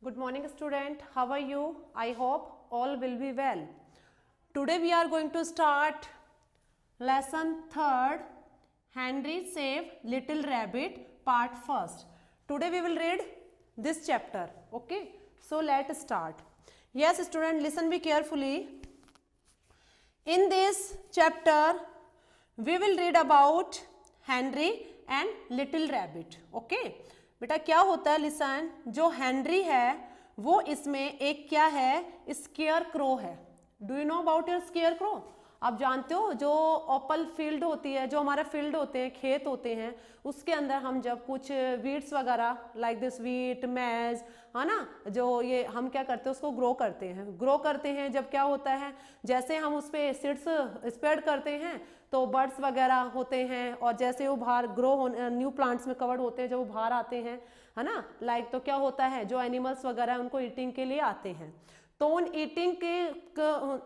Good morning student, how are you? I hope all will be well. Today we are going to start lesson 3rd, Henry Saved Little Rabbit, part 1st. Today we will read this chapter, okay? So let's start. Yes student, listen me carefully. In this chapter we will read about Henry and Little Rabbit, okay? बेटा क्या होता है, listen, जो Henry है वो इसमें एक क्या है, स्केयर क्रो है. Do you know about your square crow? आप जानते हो जो ओपल फील्ड होती है, जो हमारे फील्ड होते हैं, खेत होते हैं, उसके अंदर हम जब कुछ वीड्स वगैरह लाइक दिस वीट मैज है ना, जो ये हम क्या करते हैं उसको ग्रो करते हैं. जब क्या होता है, जैसे हम उस पर सीड्स स्प्रेड करते हैं तो बर्ड्स वगैरह होते हैं, और जैसे वो बाहर ग्रो हो न्यू प्लांट्स में कवर्ड होते हैं, जब वो बाहर आते हैं है ना, लाइक तो क्या होता है, जो एनिमल्स वगैरह उनको ईटिंग के लिए आते हैं, तो उन ईटिंग के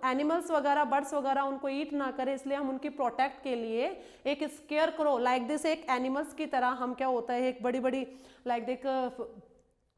एनिमल्स वगैरह बर्ड्स वगैरह उनको ईट ना करे, इसलिए हम उनकी प्रोटेक्ट के लिए एक स्केयर क्रो लाइक दिस, एक एनिमल्स की तरह हम क्या होता है, एक बड़ी बड़ी लाइक देख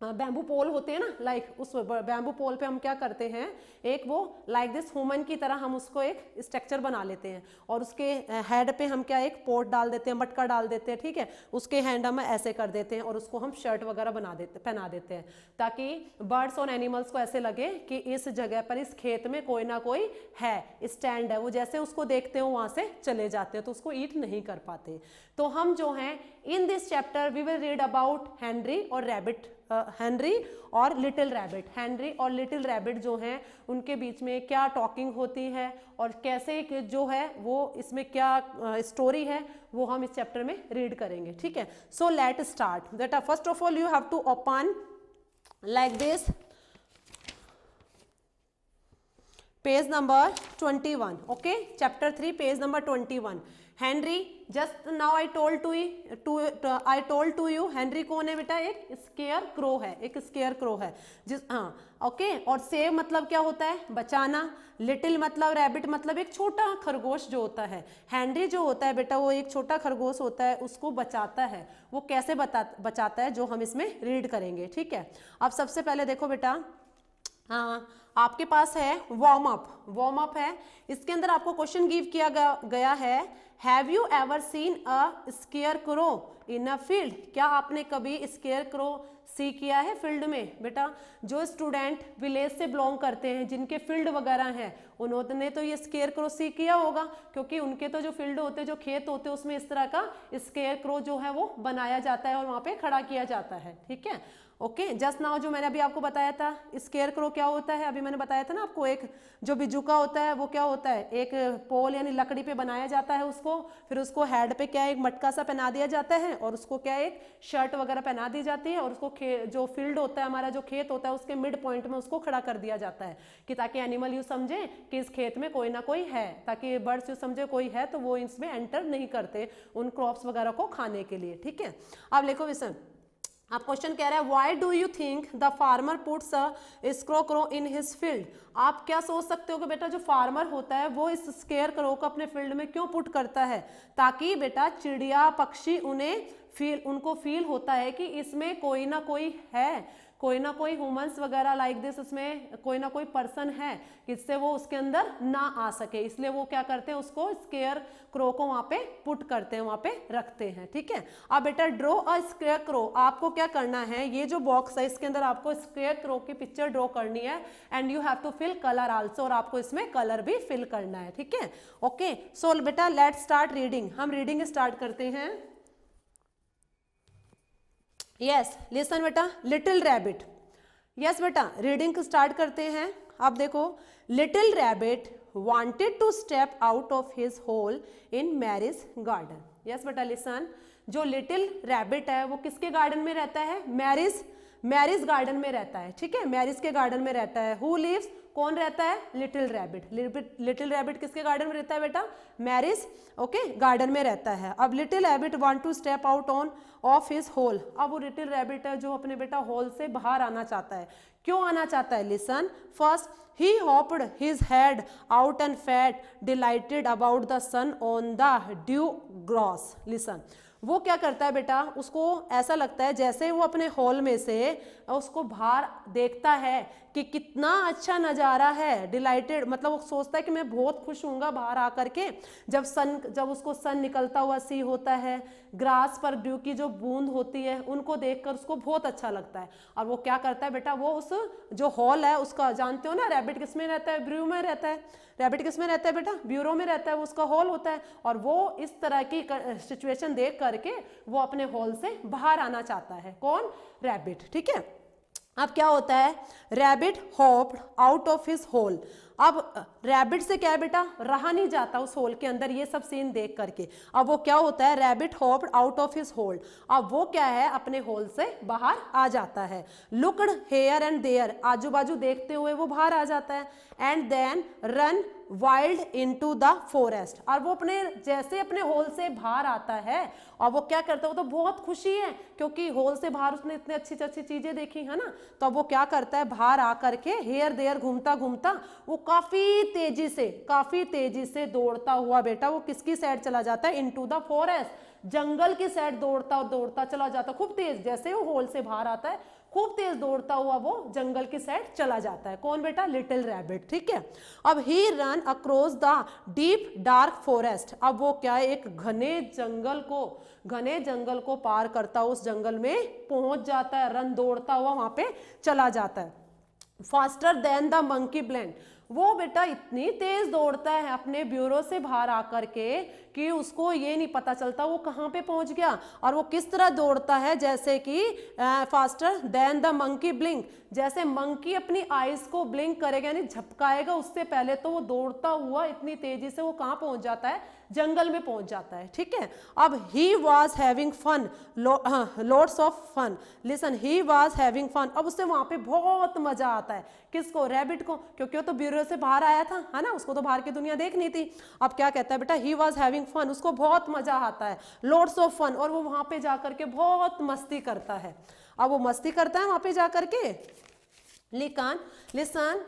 बैम्बू पोल होते हैं ना, लाइक उस बैम्बू पोल पे हम क्या करते हैं, एक वो लाइक दिस ह्यूमन की तरह हम उसको एक स्ट्रक्चर बना लेते हैं, और उसके हेड पे हम क्या एक पोट डाल देते हैं, मटका डाल देते हैं, ठीक है, उसके हैंड हम ऐसे कर देते हैं, और उसको हम शर्ट वगैरह पहना देते हैं, ताकि बर्ड्स और एनिमल्स को ऐसे लगे कि इस जगह पर, इस खेत में कोई ना कोई है, स्टैंड है, वो जैसे उसको देखते हो वहां से चले जाते हैं, तो उसको ईट नहीं कर पाते. तो हम जो हैं in this chapter we will read about Henry और रैबिट, हेनरी और लिटिल रैबिट. हेनरी और लिटिल रैबिट जो हैं उनके बीच में क्या टॉकिंग होती है, और कैसे जो है वो इसमें क्या स्टोरी है, वो हम इस चैप्टर में रीड करेंगे, ठीक है. So let start. बेटा first of all you have to open like this page number 21, okay, chapter 3 page number 21. Henry, just now I told to you Henry कौन है बेटा, एक स्केयर क्रो है, एक स्केयर क्रो है जिस, हाँ ओके. और सेव मतलब क्या होता है, बचाना. लिटिल मतलब रैबिट मतलब एक छोटा खरगोश जो होता है. हेनरी जो होता है बेटा वो एक छोटा खरगोश होता है, उसको बचाता है. वो कैसे बचाता है जो हम इसमें रीड करेंगे, ठीक है. अब सबसे पहले देखो बेटा, हाँ आपके पास है वार्म अप है. इसके अंदर आपको क्वेश्चन गिव किया गया है, have you ever seen a square crow in a field? क्या आपने कभी स्केयर क्रो सी किया है फील्ड में? बेटा जो स्टूडेंट विलेज से बिलोंग करते हैं, जिनके फील्ड वगैरह हैं, उन्होंने तो ये स्केयर क्रो सी किया होगा, क्योंकि उनके तो जो फील्ड होते हैं, जो खेत होते हैं, उसमें इस तरह का स्केयर क्रो जो है वो बनाया जाता है और वहां पे खड़ा किया जाता है, ठीक है. ओके, जस्ट नाउ जो मैंने अभी आपको बताया था स्केयर क्रो क्या होता है, अभी मैंने बताया था ना आपको, एक जो बिजुका होता है वो क्या होता है, एक पोल यानी लकड़ी पे बनाया जाता है उसको, फिर उसको हेड पे क्या एक मटका सा पहना दिया जाता है, और उसको क्या एक शर्ट वगैरह पहना दी जाती है, और उसको जो फील्ड होता है हमारा, जो खेत होता है, उसके मिड पॉइंट में उसको खड़ा कर दिया जाता है, कि ताकि एनिमल यू समझे कि इस खेत में कोई ना कोई है, ताकि बर्ड्स यू समझे कोई है तो वो इसमें एंटर नहीं करते उन क्रॉप्स वगैरह को खाने के लिए, ठीक है. अब देखो विसन, आप क्वेश्चन कह रहा है why do you think the farmer puts a square crow in his field? आप क्या सोच सकते हो कि बेटा जो फार्मर होता है वो इस स्केयर क्रो को अपने फील्ड में क्यों पुट करता है? ताकि बेटा चिड़िया पक्षी उनको फील होता है कि इसमें कोई ना कोई है, कोई ना कोई ह्यूमंस वगैरह लाइक दिस, उसमें कोई ना कोई पर्सन है, किससे वो उसके अंदर ना आ सके, इसलिए वो क्या करते हैं, उसको स्केयर क्रो को वहां पे पुट करते हैं, वहां पे रखते हैं, ठीक है. अब बेटा ड्रॉ अ स्केयर क्रो, आपको क्या करना है, ये जो बॉक्स है इसके अंदर आपको स्केयर क्रो की पिक्चर ड्रॉ करनी है, and you have to fill colour also, और आपको इसमें कलर भी फिल करना है, ठीक है. ओके, सो बेटा लेट्स स्टार्ट रीडिंग. हम रीडिंग स्टार्ट करते हैं. यस लिसन बेटा, लिटिल रैबिट. यस बेटा रीडिंग स्टार्ट करते हैं. अब देखो, little rabbit wanted to step out of his hole in Mary's garden. Yes बेटा लिसन, जो लिटिल रैबिट है वो किसके गार्डन में रहता है, मैरिज गार्डन में रहता है, ठीक है, मैरिज के गार्डन में रहता है. हु लिव्स, कौन रहता है, लिटिल रैबिट. लिटिल रैबिट किसके गार्डन में रहता है बेटा, मैरिज ओके गार्डन में रहता है. अब little rabbit want to step out of his hole. अब वो लिटिल रैबिट है जो अपने बेटा होल से बाहर आना चाहता है। क्यों आना चाहता है? Listen first, he hopped his head out and fat delighted about the sun on the dew grass. Listen, वो क्या करता है बेटा, उसको ऐसा लगता है जैसे वो अपने हॉल में से उसको बाहर देखता है कि कितना अच्छा नज़ारा है। डिलाइटेड मतलब वो सोचता है कि मैं बहुत खुश हूँगा बाहर आकर के, जब उसको सन निकलता हुआ सी होता है, ग्रास पर ड्यू की जो बूंद होती है उनको देखकर उसको बहुत अच्छा लगता है। और वो क्या करता है बेटा, वो उस जो हॉल है उसका, जानते हो ना रैबिट किस में रहता है? ब्रू में रहता है। रैबिट किस में रहता है बेटा? ब्यूरो में रहता है, वो उसका हॉल होता है। और वो इस तरह की सिचुएशन देख करके वो अपने हॉल से बाहर आना चाहता है। कौन? रैबिट। ठीक है, अब क्या होता है? Rabbit hopped out of his hole. अब रैबिट से क्या है बेटा, रहा नहीं जाता उस होल के अंदर, ये सब सीन देख करके। अब वो क्या होता है? Rabbit hopped out of his hole. अब वो क्या है, अपने होल से बाहर आ जाता है। लुक्ड हेयर एंड देयर, आजू बाजू देखते हुए वो बाहर आ जाता है। And then run wild into the forest. और वो अपने जैसे अपने होल से बाहर आता है और वो क्या करता है, वो तो बहुत खुशी है क्योंकि होल से बाहर उसने इतनी अच्छी अच्छी चीजें देखी है ना। तो अब वो क्या करता है, बाहर आकर के हेयर देयर घूमता घूमता वो काफी तेजी से दौड़ता हुआ बेटा वो किसकी साइड चला जाता है? इनटू द फॉरेस्ट, जंगल की साइड दौड़ता चला जाता, खूब तेज। जैसे वो होल से बाहर आता है खूब तेज दौड़ता हुआ वो जंगल की साइड चला जाता है। कौन बेटा? Little rabbit. ठीक है, अब he run across the deep dark forest. अब वो क्या है, एक घने जंगल को पार करता उस जंगल में पहुंच जाता है, रन दौड़ता हुआ वहां पे चला जाता है। Faster than the monkey blend, वो बेटा इतनी तेज दौड़ता है अपने ब्यूरो से बाहर आकर के कि उसको ये नहीं पता चलता वो कहाँ पे पहुंच गया। और वो किस तरह दौड़ता है, जैसे कि faster than the monkey blink, जैसे मंकी अपनी आईज को ब्लिंक करेगा यानी झपकाएगा उससे पहले, तो वो दौड़ता हुआ इतनी तेजी से वो कहाँ पहुंच जाता है? जंगल में पहुंच जाता है। ठीक है, अब he was having fun, lots of fun. Listen, he was having fun. अब उससे वहां पे बहुत मजा आता है। किसको? रैबिट को, क्योंकि वो तो ब्यूरो से बाहर आया था, है ना, उसको तो बाहर की दुनिया देखनी थी। अब क्या कहता है बेटा, ही वॉज हैविंग फन, उसको बहुत मजा आता है, लॉट्स ऑफ फन, और वो वहां पे जाकर के बहुत मस्ती करता है। अब वो मस्ती करता है वहां पे जाकर के। लिसन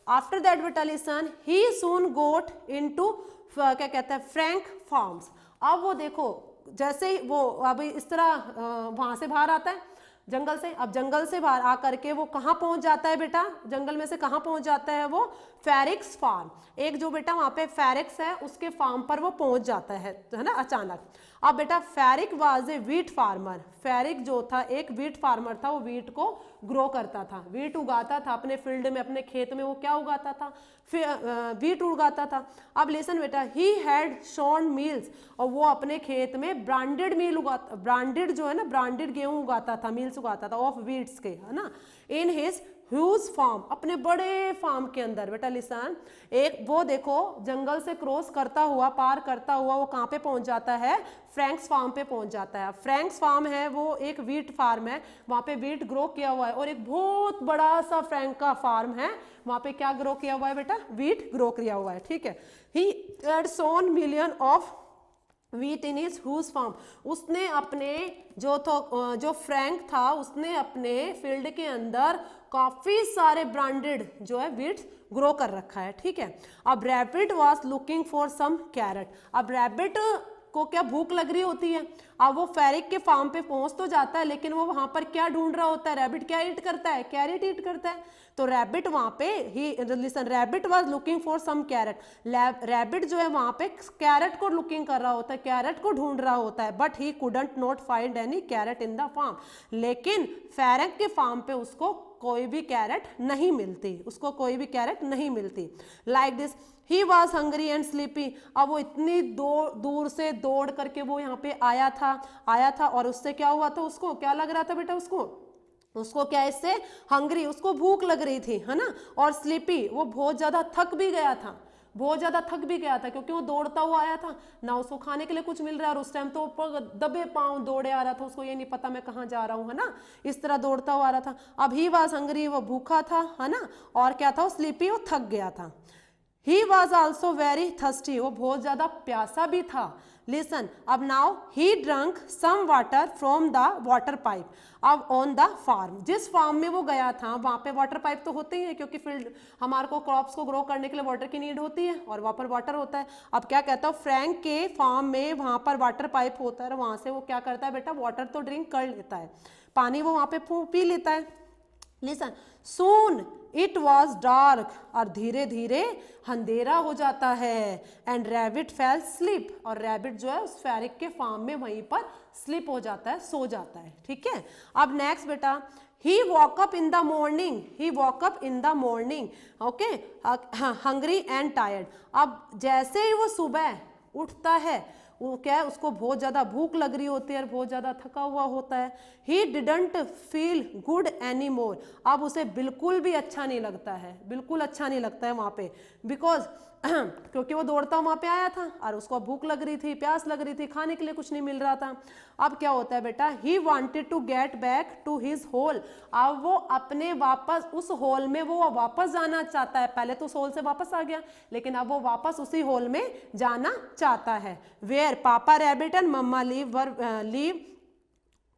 आफ्टर दैट बेटा, लिसन, ही सून गोट इनटू क्या कहता है, फ्रैंक फार्म्स। अब वो देखो जैसे ही वो अब इस तरह वहां से बाहर आता है जंगल से, अब जंगल से बाहर आकर के वो कहाँ पहुंच जाता है बेटा, जंगल में से कहाँ पहुंच जाता है वो? फेरिक्स फार्म, एक जो बेटा वहां पे फेरिक्स है उसके फार्म पर वो पहुंच जाता है ना अचानक। अब बेटा ferric was a wheat farmer, ferric जो था एक व्हीट फार्मर था, वो व्हीट को ग्रो करता था, व्हीट उगाता था अपने फील्ड में, अपने खेत में वो क्या उगाता था? व्हीट उगाता था। अब लेसन बेटा, ही हैड शॉर्न मील्स, और वो अपने खेत में ब्रांडेड मील उगाता, ब्रांडेड जो है ना, ब्रांडेड गेहूं उगाता था, मील्स उगाता था ऑफ व्हीट्स के, है ना, इन हिज ह्यूज फार्म, अपने बड़े फार्म के अंदर। बेटा लिसन, एक वो देखो जंगल से क्रॉस करता हुआ, पार करता हुआ वो कहाँ पे पहुंच जाता है? फ्रैंक्स फार्म पे पहुंच जाता है। फ्रैंक्स फार्म है वो एक व्हीट फार्म है, वहां पे व्हीट ग्रो किया हुआ है, और एक बहुत बड़ा सा फ्रैंक का फार्म है, वहां पे क्या ग्रो किया हुआ है बेटा? व्हीट ग्रो किया हुआ है। ठीक है, he had sown million of wheat in his huge farm, उसने अपने जो फ्रैंक था उसने अपने फील्ड के अंदर काफी सारे ब्रांडेड जो है व्हीट ग्रो कर रखा है। ठीक है, अब rabbit was looking for some carrot, अब रैबिट को क्या भूख लग रही होती है, अब वो फेरिक के फार्म पे पहुंच तो जाता है, लेकिन वो वहां पर क्या ढूंढ रहा होता है? रैबिट क्या ईट करता है? कैरेट ईट करता है। तो रैबिट वहां पे listen, rabbit was looking for some carrot, rabbit जो है वहां पे कैरेट को लुकिंग कर रहा होता है, कैरेट को ढूंढ रहा होता है, but he couldn't not find any carrot in the farm, लेकिन फेरिक के फार्म पे उसको कोई भी कैरेट नहीं मिलती, उसको कोई भी कैरेट नहीं मिलती। Like this he was hungry and sleepy, अब वो इतनी दूर से दौड़ करके वो यहाँ पे आया था और उससे क्या हुआ था? उसको क्या लग रहा था बेटा? उसको क्या, इससे हंग्री, उसको भूख लग रही थी, है ना, और स्लीपी, वो बहुत ज्यादा थक भी गया था, क्योंकि वो दौड़ता हुआ आया था ना, उसको खाने के लिए कुछ मिल रहा है, और उस टाइम तो दबे पांव दौड़े आ रहा था, उसको ये नहीं पता मैं कहाँ जा रहा हूँ, है ना, इस तरह दौड़ता हुआ आ रहा था। अब ही वाज हंग्री, वो भूखा था, है ना, और क्या था? वो स्लीपी, वो थक गया था। He was also very thirsty, वो बहुत ज्यादा प्यासा भी था। लिसन, अब now he drunk some water from the water pipe. अब ऑन द फार्म, जिस फार्म में वो गया था वहां पे वाटर पाइप तो होते ही है, क्योंकि फील्ड हमारे को क्रॉप्स को ग्रो करने के लिए वाटर की नीड होती है और वहां पर वाटर होता है। अब क्या कहता हूँ, फ्रैंक के फार्म में वहां पर वाटर पाइप होता है, वहां से वो क्या करता है बेटा, वाटर तो ड्रिंक कर लेता है, पानी वो वहां पे पी लेता है। Listen, soon it was dark, और धीरे धीरे अंधेरा हो जाता है। एंड रैबिट फेल स्लीप, और रैबिट जो है उस फेरिक के फार्म में वहीं पर स्लीप हो जाता है, सो जाता है। ठीक है, अब नेक्स्ट बेटा, he walk up in the morning, he walk up in the morning, okay, hungry and tired. अब जैसे ही वो सुबह उठता है, वो क्या है, उसको बहुत ज़्यादा भूख लग रही होती है और बहुत ज़्यादा थका हुआ होता है। He didn't feel good any more, अब उसे बिल्कुल भी अच्छा नहीं लगता है, बिल्कुल अच्छा नहीं लगता है वहाँ पे, बिकॉज क्योंकि वो दौड़ता वहाँ पे आया था और उसको भूख लग रही थी, प्यास लग रही थी, खाने के लिए कुछ नहीं मिल रहा था। अब क्या होता है बेटा, he wanted to get back to his hole, अब वो अपने वापस उस होल में वो वापस जाना चाहता है। पहले तो उस होल से वापस आ गया, लेकिन अब वो वापस उसी होल में जाना चाहता है। Where papa rabbit and mamma live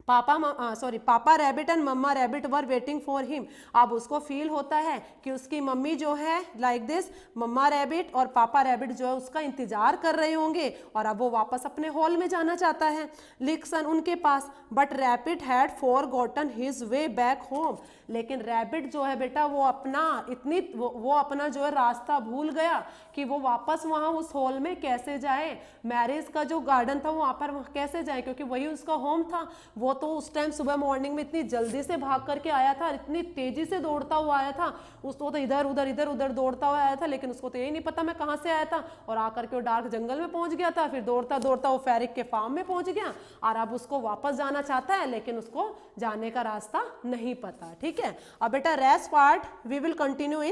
papa rabbit and mamma rabbit were waiting for him. अब उसको फील होता है कि उसकी मम्मी जो है लाइक दिस, मम्मा रैबिट और पापा रैबिट जो है उसका इंतजार कर रहे होंगे, और अब वो वापस अपने हॉल में जाना चाहता है। लिसन उनके पास, but rabbit had forgotten his way back home, लेकिन रैबिट जो है बेटा वो अपना जो है रास्ता भूल गया कि वो वापस वहां उस हॉल में कैसे जाए, मैरिज का जो गार्डन था वहां पर कैसे जाए, क्योंकि वही उसका होम था। वो तो उस टाइम सुबह मॉर्निंग में इतनी जल्दी से भाग करके आया था, इतनी तेजी से दौड़ता हुआ आया था, उसको तो इधर उधर दौड़ता हुआ आया था, लेकिन उसको तो यही नहीं पता मैं कहाँ से आया था, और आकर के वो डार्क जंगल में पहुंच गया था। फिर दौड़ता दौड़ता वो फेरिक के फार्म में पहुंच गया, और अब उसको वापस जाना चाहता है, लेकिन उसको जाने का रास्ता नहीं पता। ठीक है, अब बेटा rest part we will continue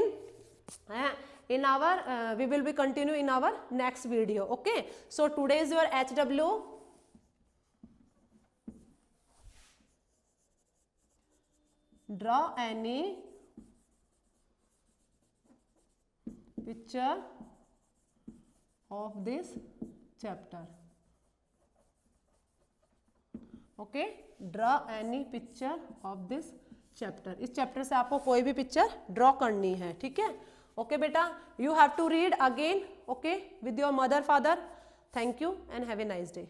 we will be continue in our next video. Okay, so today is your HW. Draw any picture of this chapter. Okay, draw any picture of this chapter. इस chapter से आपको कोई भी picture draw करनी है। ठीक है, okay बेटा, you have to read again, okay, with your mother, father. Thank you and have a nice day.